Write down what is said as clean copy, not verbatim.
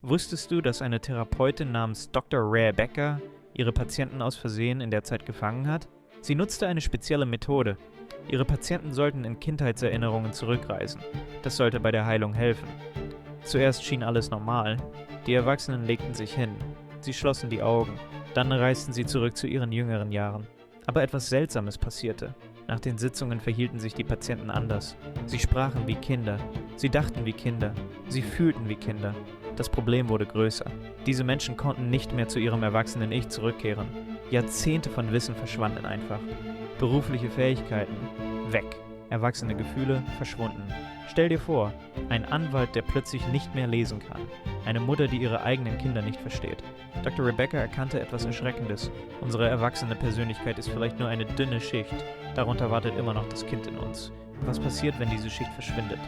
Wusstest du, dass eine Therapeutin namens Dr. Rebecca ihre Patienten aus Versehen in der Zeit gefangen hat? Sie nutzte eine spezielle Methode. Ihre Patienten sollten in Kindheitserinnerungen zurückreisen. Das sollte bei der Heilung helfen. Zuerst schien alles normal. Die Erwachsenen legten sich hin. Sie schlossen die Augen. Dann reisten sie zurück zu ihren jüngeren Jahren. Aber etwas Seltsames passierte. Nach den Sitzungen verhielten sich die Patienten anders. Sie sprachen wie Kinder. Sie dachten wie Kinder. Sie fühlten wie Kinder. Das Problem wurde größer. Diese Menschen konnten nicht mehr zu ihrem erwachsenen Ich zurückkehren. Jahrzehnte von Wissen verschwanden einfach. Berufliche Fähigkeiten weg. Erwachsene Gefühle verschwunden. Stell dir vor, ein Anwalt, der plötzlich nicht mehr lesen kann. Eine Mutter, die ihre eigenen Kinder nicht versteht. Dr. Rebecca erkannte etwas Erschreckendes. Unsere erwachsene Persönlichkeit ist vielleicht nur eine dünne Schicht. Darunter wartet immer noch das Kind in uns. Was passiert, wenn diese Schicht verschwindet?